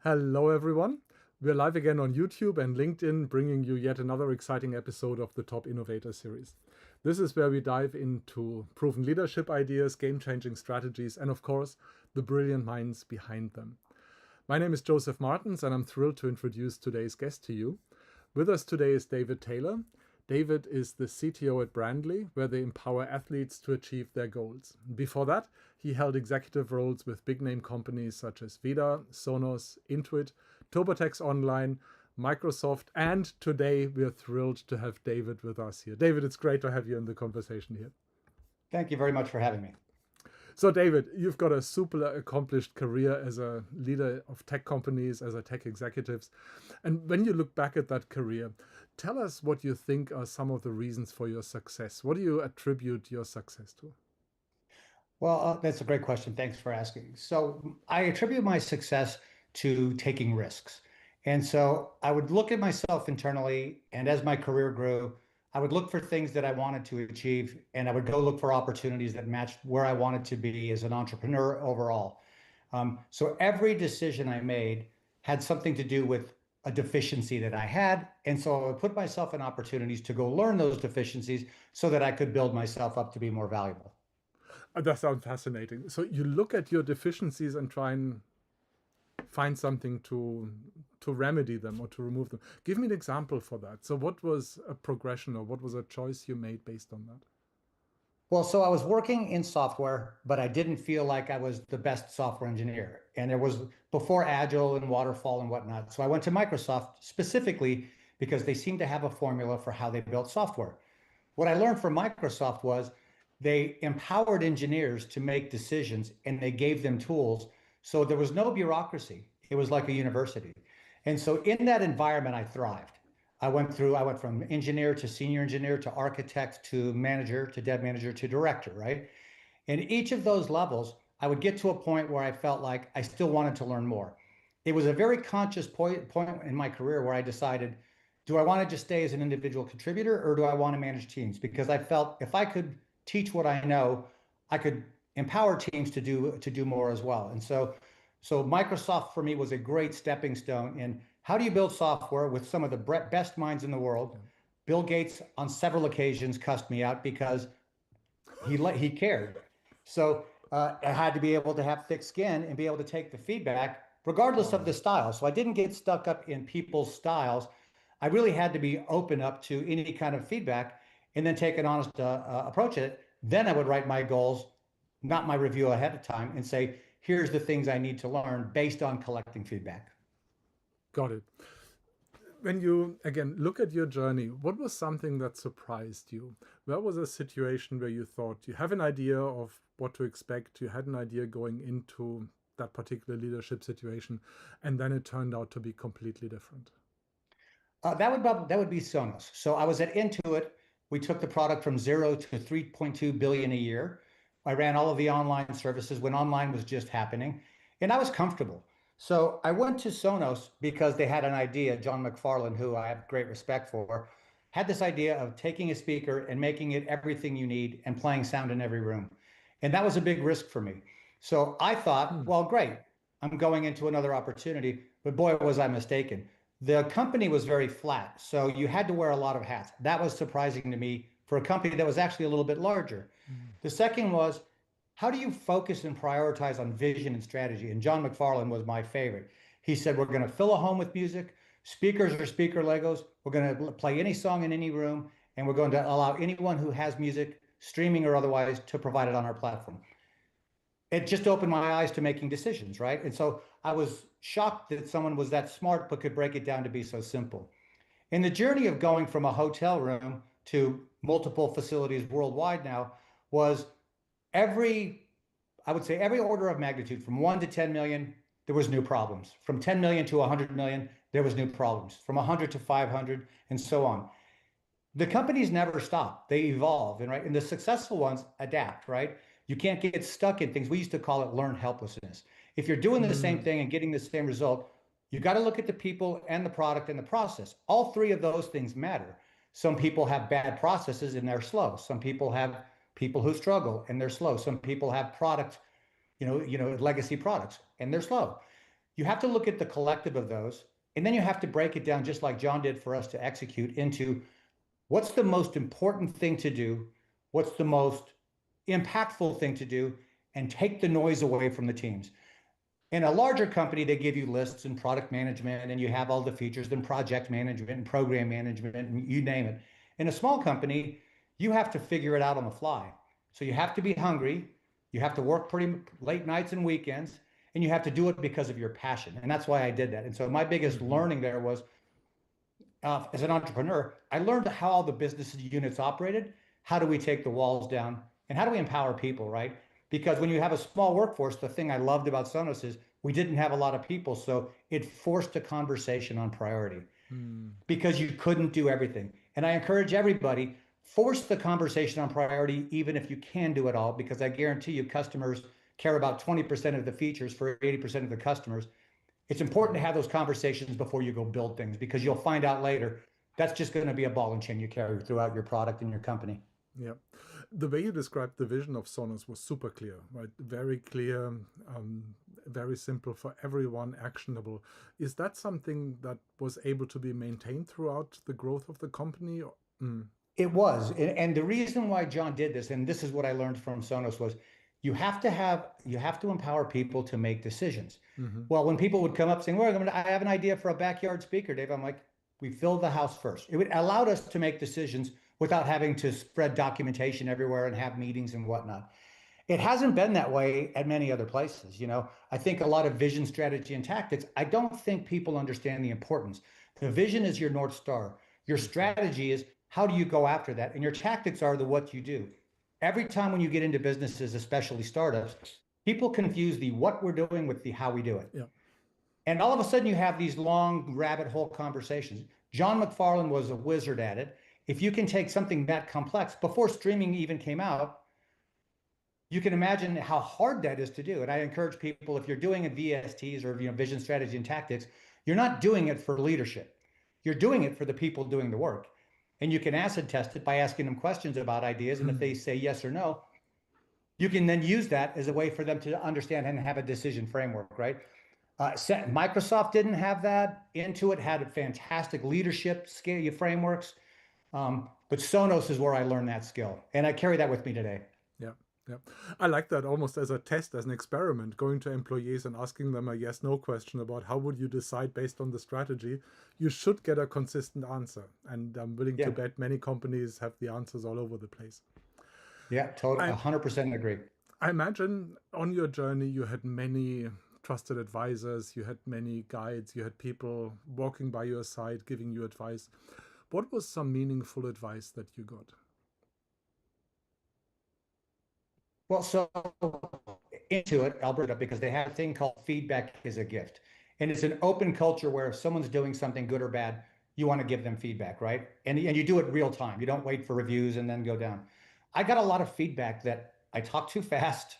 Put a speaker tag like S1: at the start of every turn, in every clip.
S1: Hello, everyone. We're live again on YouTube and LinkedIn, bringing you yet another exciting episode of the Top Innovator Series. This is where we dive into proven leadership ideas, game-changing strategies, and of course, the brilliant minds behind them. My name is Josef Martens, and I'm thrilled to introduce today's guest to you. With us today is David Taylor. David is the CTO at Brandlete, where they empower athletes to achieve their goals. Before that, he held executive roles with big-name companies such as Vida, Sonos, Intuit, TurboTax Online, Microsoft, and today we are thrilled to have David with us here. David, it's great to have you in the conversation here.
S2: Thank you very much for having me.
S1: So David, you've got a super accomplished career as a leader of tech companies, as a tech executives. And when you look back at that career, tell us what you think are some of the reasons for your success. What do you attribute your success to?
S2: Well, that's a great question. Thanks for asking. So I attribute my success to taking risks. And so I would look at myself internally, and as my career grew, I would look for things that I wanted to achieve, and I would go look for opportunities that matched where I wanted to be as an entrepreneur overall. So every decision I made had something to do with a deficiency that I had. And so I would put myself in opportunities to go learn those deficiencies so that I could build myself up to be more valuable.
S1: That sounds fascinating. So you look at your deficiencies and try and find something to remedy them or to remove them. Give me an example for that. So what was a progression or what was a choice you made based on that?
S2: Well, so I was working in software, but I didn't feel like I was the best software engineer. And it was before Agile and Waterfall and whatnot. So I went to Microsoft specifically because they seemed to have a formula for how they built software. What I learned from Microsoft was they empowered engineers to make decisions and they gave them tools. So there was no bureaucracy. It was like a university. And so in that environment, I thrived. I went from engineer to senior engineer to architect to manager to dev manager to director, right? And each of those levels, I would get to a point where I felt like I still wanted to learn more. It was a very conscious point in my career where I decided, do I want to just stay as an individual contributor or do I want to manage teams? Because I felt if I could teach what I know, I could empower teams to do more as well. And so Microsoft for me was a great stepping stone in how do you build software with some of the best minds in the world. Bill Gates on several occasions cussed me out because he cared. So I had to be able to have thick skin and be able to take the feedback regardless of
S1: Wow.
S2: the style. So I didn't get stuck up in people's styles. I really had to be open up to any kind of feedback and then take an honest approach at it. Then I would write my goals, not my review ahead of time, and say, here's the things I need to learn based on collecting feedback.
S1: Got it. When you again look at your journey, what was something that surprised you? Where was a situation where you thought you have an idea of what to expect, you had an idea going into that particular leadership situation, and then it turned out to be completely different?
S2: That would be Sonos. So I was at Intuit. We took the product from zero to 3.2 billion a year. I ran all of the online services when online was just happening, and I was comfortable. So I went to Sonos because they had an idea. John McFarlane, who I have great respect for, had this idea of taking a speaker and making it everything you need and playing sound in every room. And that was a big risk for me. So I thought,
S1: Hmm.
S2: well, great. I'm going into another opportunity, but boy, was I mistaken. The company was very flat, so you had to wear a lot of hats. That was surprising to me for a company that was actually a little bit larger.
S1: Hmm.
S2: The second was, how do you focus and prioritize on vision and strategy? And John McFarlane was my favorite. He said, we're going to fill a home with music. Speakers are speaker Legos. We're going to play any song in any room, and we're going to allow anyone who has music, streaming or otherwise, to provide it on our platform. It just opened my eyes to making decisions, right? And so I was shocked that someone was that smart, but could break it down to be so simple. In the journey of going from a hotel room to multiple facilities worldwide now was every, I would say every order of magnitude from 1 to 10 million, there was new problems. From 10 million to 100 million, there was new problems. From 100 to 500 and so on. The companies never stop. They evolve, and right, and the successful ones adapt, right? You can't get stuck in things. We used to call it learned helplessness. If you're doing the same
S1: Hmm.
S2: thing and getting the same result, you got to look at the people and the product and the process. All three of those things matter. Some people have bad processes and they're slow. Some people have people who struggle and they're slow. Some people have product, legacy products and they're slow. You have to look at the collective of those, and then you have to break it down, just like John did for us to execute, into what's the most important thing to do, what's the most impactful thing to do, and take the noise away from the teams. In a larger company, they give you lists and product management, and you have all the features and project management and program management, and you name it. In a small company, you have to figure it out on the fly. So you have to be hungry, you have to work pretty late nights and weekends, and you have to do it because of your passion. And that's why I did that. And so my biggest
S1: Mm-hmm.
S2: learning there was, as an entrepreneur, I learned how all the business units operated. How do we take the walls down? And how do we empower people, right? Because when you have a small workforce, the thing I loved about Sonos is we didn't have a lot of people. So it forced a conversation on priority
S1: Mm.
S2: because you couldn't do everything. And I encourage everybody, force the conversation on priority, even if you can do it all, because I guarantee you customers care about 20% of the features for 80% of the customers. It's important to have those conversations before you go build things, because you'll find out later that's just going to be a ball and chain you carry throughout your product and your company.
S1: Yeah. The way you described the vision of Sonos was super clear, right? Very clear, very simple for everyone, actionable. Is that something that was able to be maintained throughout the growth of the company? Mm.
S2: It was. And the reason why John did this, and this is what I learned from Sonos, was you have to empower people to make decisions.
S1: Mm-hmm.
S2: Well, when people would come up saying, well, I have an idea for a backyard speaker, Dave, I'm like, we filled the house first. It allowed us to make decisions without having to spread documentation everywhere and have meetings and whatnot. It hasn't been that way at many other places. I think a lot of vision, strategy, and tactics, I don't think people understand the importance. The vision is your North Star. Your
S1: Okay.
S2: strategy is how do you go after that? And your tactics are the what you do. Every time when you get into businesses, especially startups, people confuse the what we're doing with the how we do it.
S1: Yeah.
S2: And all of a sudden, you have these long rabbit hole conversations. John McFarlane was a wizard at it. If you can take something that complex, before streaming even came out, you can imagine how hard that is to do. And I encourage people, if you're doing a VSTs or vision, strategy, and tactics, you're not doing it for leadership. You're doing it for the people doing the work. And you can acid test it by asking them questions about ideas. And if they say yes or no, you can then use that as a way for them to understand and have a decision framework, right? Microsoft didn't have that. Intuit had fantastic leadership skill frameworks. But Sonos is where I learned that skill. And I carry that with me today.
S1: Yeah. Yeah. I like that almost as a test, as an experiment, going to employees and asking them a yes no question about how would you decide based on the strategy. You should get a consistent answer. And I'm willing to
S2: Yeah.
S1: bet many companies have the answers all over the place.
S2: Yeah, totally.
S1: I,
S2: 100% agree.
S1: I imagine on your journey you had many trusted advisors, you had many guides, you had people walking by your side giving you advice. What was some meaningful advice that you got?
S2: Well, so Intuit, Alberta, because they have a thing called feedback is a gift. And it's an open culture where if someone's doing something good or bad, you want to give them feedback, right? And you do it real time. You don't wait for reviews and then go down. I got a lot of feedback that I talk too fast.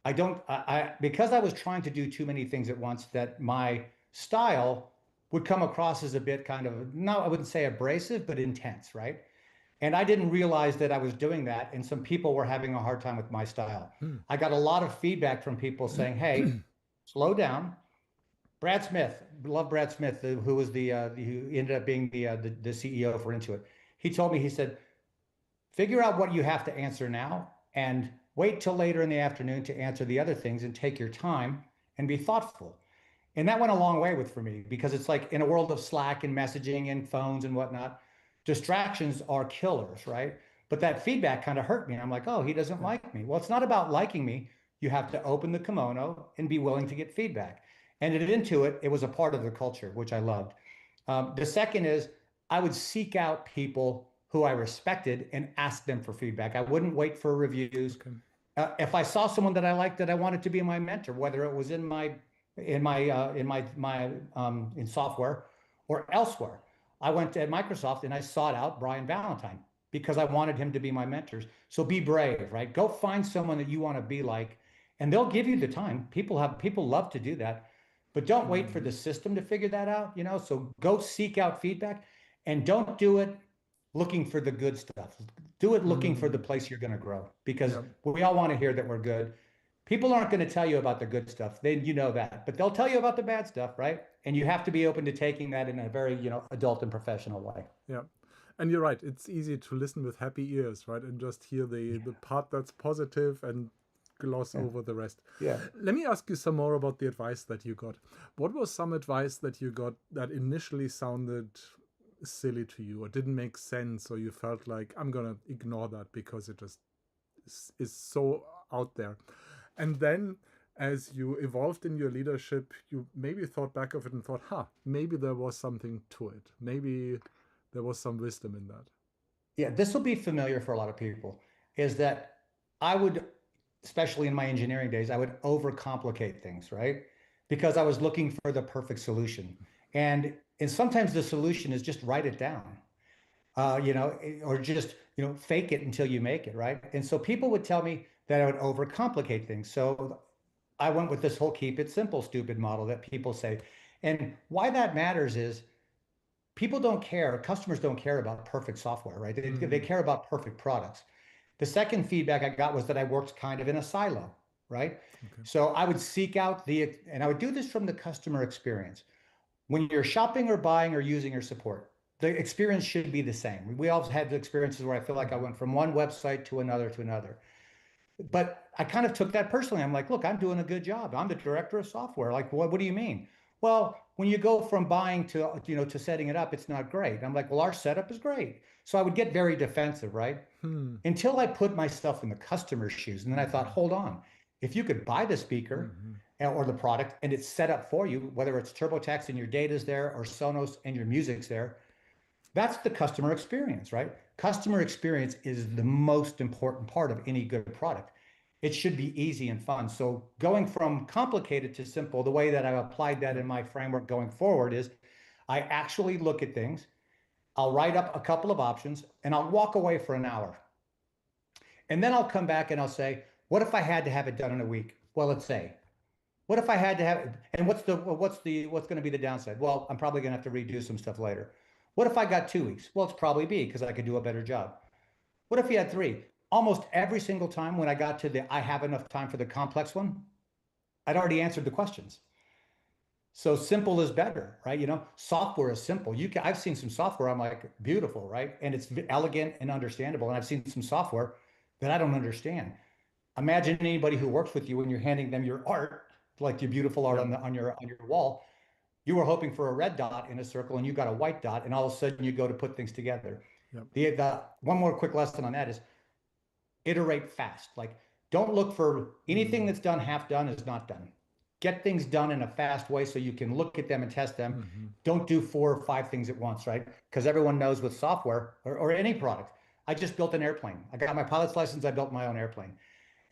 S2: I don't, because I was trying to do too many things at once, that my style would come across as a bit kind of, no, I wouldn't say abrasive, but intense, right? And I didn't realize that I was doing that. And some people were having a hard time with my style.
S1: Hmm.
S2: I got a lot of feedback from people saying, hey, slow down. Brad Smith, love Brad Smith, who was who ended up being the CEO for Intuit. He told me, he said, figure out what you have to answer now and wait till later in the afternoon to answer the other things and take your time and be thoughtful. And that went a long way with for me, because it's like in a world of Slack and messaging and phones and whatnot, distractions are killers, right? But that feedback kind of hurt me. I'm like, oh, he doesn't
S1: Yeah.
S2: like me. Well, it's not about liking me. You have to open the kimono and be willing to get feedback. And into it, it was a part of the culture, which I loved. The second is I would seek out people who I respected and ask them for feedback. I wouldn't wait for reviews.
S1: Okay.
S2: If I saw someone that I liked that I wanted to be my mentor, whether it was in in software or elsewhere, I went to Microsoft and I sought out Brian Valentine because I wanted him to be my mentor. So be brave, right? Go find someone that you want to be like, and they'll give you the time. People love to do that, but don't wait for
S1: Hmm.
S2: the system to figure that out. So go seek out feedback, and don't do it looking for the good stuff. Do it looking for the
S1: Hmm.
S2: place you're going to grow, because
S1: Yeah.
S2: we all want to hear that we're good. People aren't going to tell you about the good stuff. Then you know that, but they'll tell you about the bad stuff, right? And you have to be open to taking that in a very, adult and professional way.
S1: Yeah. And you're right. It's easy to listen with happy ears, right? And just hear the part that's positive and gloss
S2: Yeah.
S1: over the rest.
S2: Yeah.
S1: Let me ask you some more about the advice that you got. What was some advice that you got that initially sounded silly to you or didn't make sense, or you felt like, I'm going to ignore that because it just is so out there? And then as you evolved in your leadership, you maybe thought back of it and thought, maybe there was something to it. Maybe there was some wisdom in that.
S2: Yeah, this will be familiar for a lot of people, is that I would, especially in my engineering days, I would overcomplicate things, right? Because I was looking for the perfect solution. And sometimes the solution is just write it down, or just, fake it until you make it, right? And so people would tell me that I would overcomplicate things. So I went with this whole keep it simple, stupid model that people say. And why that matters is people don't care, customers don't care about perfect software, right? They
S1: Mm,
S2: care about perfect products. The second feedback I got was that I worked kind of in a silo, right?
S1: okay.
S2: So I would seek out and I would do this from the customer experience. When you're shopping or buying or using or support, the experience should be the same. We all had the experiences where I feel like I
S1: Mm-hmm.
S2: went from one website to another to another. But I kind of took that personally. I'm like, look, I'm doing a good job. I'm the director of software. Like, what do you mean? Well, when you go from buying to, to setting it up, it's not great. I'm like, well, our setup is great. So I would get very defensive, right?
S1: Hmm.
S2: Until I put myself in the customer's shoes. And then I thought,
S1: Mm-hmm.
S2: hold on, if you could buy the speaker
S1: Mm-hmm.
S2: or the product and it's set up for you, whether it's TurboTax and your data's there or Sonos and your music's there, that's the customer experience, right? Customer experience is the most important part of any good product. It should be easy and fun. So going from complicated to simple, the way that I've applied that
S1: Yeah.
S2: in my framework going forward is I actually look at things, I'll write up a couple of options, and I'll walk away for an hour. And then I'll come back and I'll say, what if I had to have it done in a week? Well, let's say. What if I had to have it, and what's going to be the downside? Well, I'm probably going to have to redo some stuff later. What if I got 2 weeks? Well, it's probably B because I could do a better job. What if you had three? Almost every single time when I got to the I have enough time for the complex one, I'd already answered the questions. So simple is better, right? Software is simple. I've seen some software I'm like beautiful, right? And it's elegant and understandable. And I've seen some software that I don't understand. Imagine anybody who works with you when you're handing them your art, like your beautiful art
S1: Yeah.
S2: on your wall. You were hoping for a red dot in a circle and you got a white dot, and all of a sudden you go to put things together.
S1: Yeah.
S2: The one more quick lesson on that is iterate fast. Like, don't look for anything
S1: Mm.
S2: that's done half done is not done. Get things done in a fast way so you can look at them and test them.
S1: Mm-hmm.
S2: Don't do 4 or 5 things at once, right? Because everyone knows with software or any product. I just built an airplane. I got my pilot's license. I built my own airplane.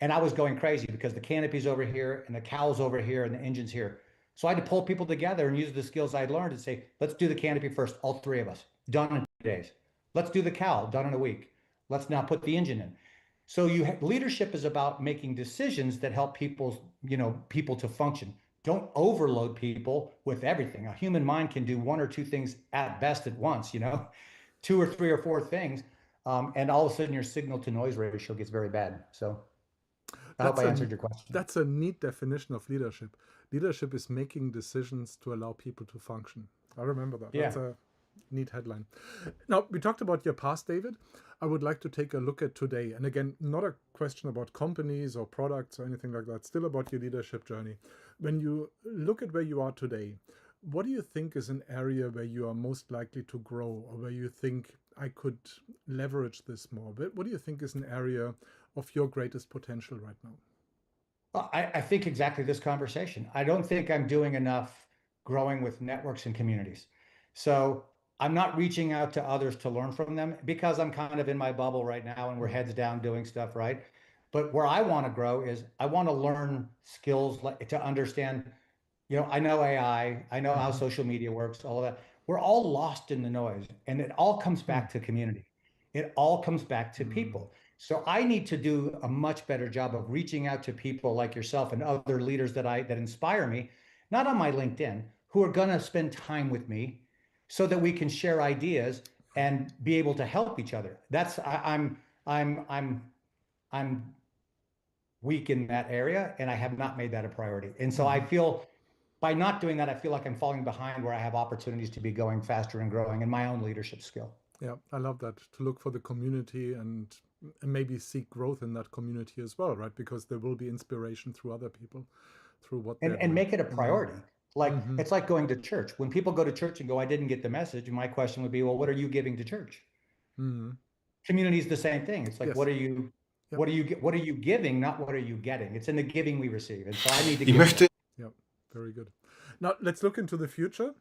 S2: And I was going crazy because the canopy's over here and the cowl's over here and the engine's here. So I had to pull people together and use the skills I'd learned and say, let's do the canopy first, all three of us, done in 2 days. Let's do the cowl, done in a week. Let's now put the engine in. So leadership is about making decisions that help people to function. Don't overload people with everything. A human mind can do one or two things at best at once, 2 or 3 or 4 things. And all of a sudden your signal to noise ratio gets very bad. So I hope
S1: That's
S2: I
S1: a
S2: answered your question.
S1: that's a neat definition of leadership. Leadership is making decisions to allow people to function. I remember that.
S2: Yeah.
S1: That's a neat headline. Now, we talked about your past, David. I would like to take a look at today. And again, not a question about companies or products or anything like that, still about your leadership journey. When you look at where you are today, what do you think is an area where you are most likely to grow, or where you think I could leverage this more? What do you think is an area of your greatest potential right now?
S2: I think exactly this conversation. I don't think I'm doing enough growing with networks and communities. So I'm not reaching out to others to learn from them because I'm kind of in my bubble right now and we're
S1: Mm,
S2: heads down doing stuff, right? But where I want to grow is I want to learn skills like to understand, I know AI, I know how
S1: mhm,
S2: social media works, all of that. We're all lost in the noise, and it all comes
S1: hmm,
S2: back to community. It all comes back to
S1: mm,
S2: people. So I need to do a much better job of reaching out to people like yourself and other leaders that inspire me, not on my LinkedIn, who are going to spend time with me so that we can share ideas and be able to help each other. I'm I'm weak in that area, and I have not made that a priority. And so I feel by not doing that, I feel like I'm falling behind where I have opportunities to be going faster and growing in my own leadership skill.
S1: Yeah, I love that. To look for the community and maybe seek growth in that community as well, right? Because there will be inspiration through other people, through what they're
S2: And
S1: doing.
S2: make it a priority. Like
S1: Mm-hmm.
S2: it's like going to church. When people go to church and go, I didn't get the message, my question would be, well, what are you giving to church?
S1: Mm-hmm.
S2: Community is the same thing. It's like,
S1: Yes. Yep.
S2: what are you giving, not what are you getting? It's in the giving we receive. And so I need to
S3: Ich
S2: give more.
S3: möchte
S1: Yep. Very good. Now let's look into the future.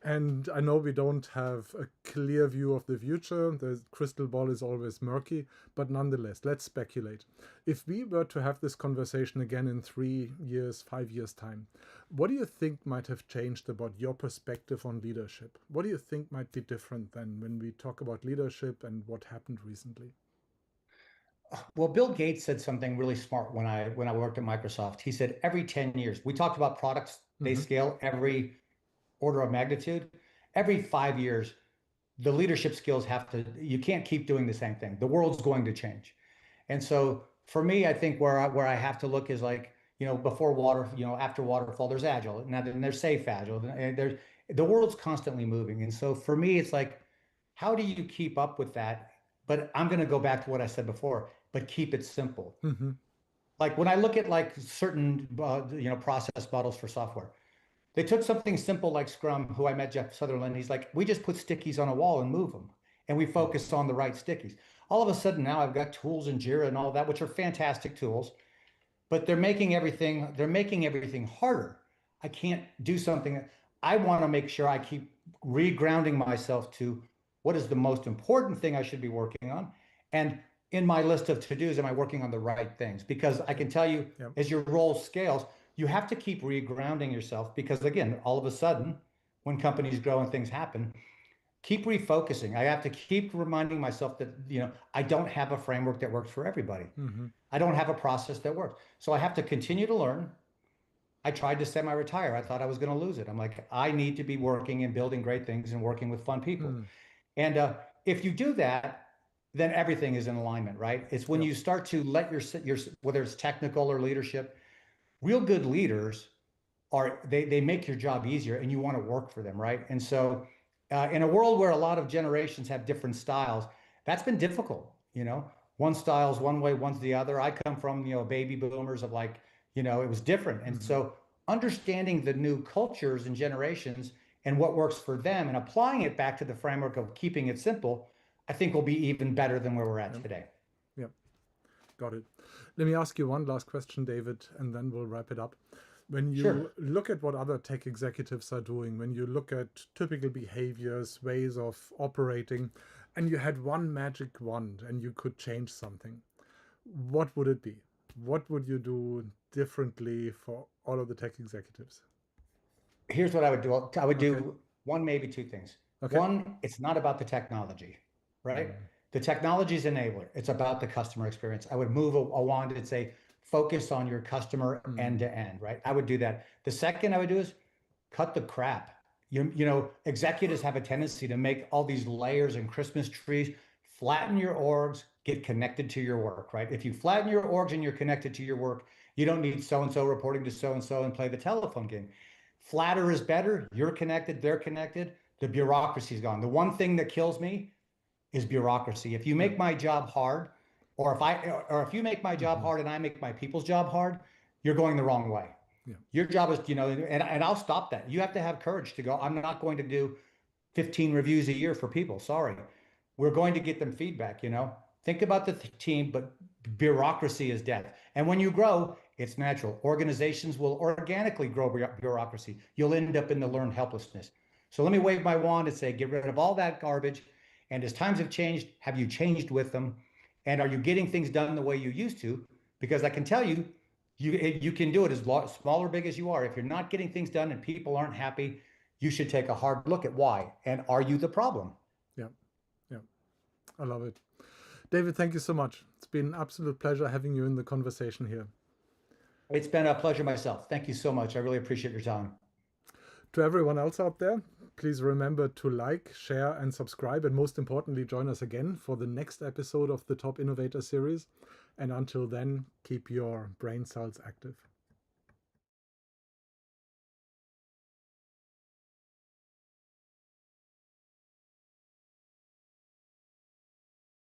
S1: And I know we don't have a clear view of the future. The crystal ball is always murky, but nonetheless, let's speculate. If we were to have this conversation again in 3 years, 5 years' time, what do you think might have changed about your perspective on leadership? What do you think might be different than when we talk about leadership and what happened recently?
S2: Well, Bill Gates said something really smart when I worked at Microsoft. He said every 10 years, we talked about products, they
S1: Mm-hmm.
S2: scale every order of magnitude. Every 5 years, the leadership skills have to, you can't keep doing the same thing. The world's going to change. And so for me, I think where I have to look is like, before water, after waterfall, there's agile. Now then there's safe agile. And there's the world's constantly moving. And so for me, it's like, how do you keep up with that? But I'm going to go back to what I said before, but keep it simple.
S1: Mm-hmm.
S2: Like when I look at like certain process models for software, they took something simple like Scrum, who I met, Jeff Sutherland. He's like, we just put stickies on a wall and move them. And we focus on the right stickies. All of a sudden now I've got tools and Jira and all that, which are fantastic tools, but they're making everything harder. I can't do something. I want to make sure I keep regrounding myself to what is the most important thing I should be working on. And in my list of to-dos, am I working on the right things? Because I can tell you,
S1: Yep.
S2: as your role scales, you have to keep regrounding yourself because again, all of a sudden, when companies grow and things happen, keep refocusing. I have to keep reminding myself that, I don't have a framework that works for everybody.
S1: Mm-hmm.
S2: I don't have a process that works. So I have to continue to learn. I tried to semi-retire. I thought I was going to lose it. I'm like, I need to be working and building great things and working with fun people.
S1: Mm.
S2: And if you do that, then everything is in alignment, right? It's when
S1: Yep.
S2: you start to let your whether it's technical or leadership, real good leaders they make your job easier and you want to work for them, right? And so in a world where a lot of generations have different styles, that's been difficult. One style's one way, one's the other. I come from baby boomers of like, it was different. And
S1: Mm-hmm.
S2: so understanding the new cultures and generations and what works for them and applying it back to the framework of keeping it simple, I think will be even better than where we're at
S1: Yep.
S2: today.
S1: Yep. Got it. Let me ask you one last question, David, and then we'll wrap it up. When you
S2: Sure.
S1: look at what other tech executives are doing, when you look at typical behaviors, ways of operating, and you had one magic wand and you could change something, what would it be? What would you do differently for all of the tech executives?
S2: Here's what I would do. I would do
S1: Okay.
S2: one, maybe two things.
S1: Okay.
S2: One, it's not about the technology, right?
S1: Mm.
S2: The technology is enabler. It's about the customer experience. I would move a wand and say, focus on your customer end
S1: Mm.
S2: to end, right? I would do that. The second I would do is cut the crap. Executives have a tendency to make all these layers and Christmas trees, flatten your orgs, get connected to your work, right? If you flatten your orgs and you're connected to your work, you don't need so-and-so reporting to so-and-so and play the telephone game. Flatter is better. You're connected, they're connected. The bureaucracy is gone. The one thing that kills me is bureaucracy. If you
S1: Yeah.
S2: make my job hard, or if you make my job
S1: Mm-hmm.
S2: hard and I make my people's job hard, you're going the wrong way.
S1: Yeah.
S2: Your job is, and I'll stop that. You have to have courage to go, I'm not going to do 15 reviews a year for people. Sorry. We're going to get them feedback, Think about the team, but bureaucracy is death. And when you grow, it's natural. Organizations will organically grow bureaucracy. You'll end up in the learned helplessness. So let me wave my wand and say, get rid of all that garbage. And as times have changed, have you changed with them? And are you getting things done the way you used to? Because I can tell you, you can do it as small or big as you are. If you're not getting things done and people aren't happy, you should take a hard look at why. And are you the problem?
S1: Yeah. Yeah. I love it. David, thank you so much. It's been an absolute pleasure having you in the conversation here.
S2: It's been a pleasure myself. Thank you so much. I really appreciate your time.
S1: To everyone else out there, please remember to like, share, and subscribe, and most importantly, join us again for the next episode of the Top Innovator Series. And until then, keep your brain cells active.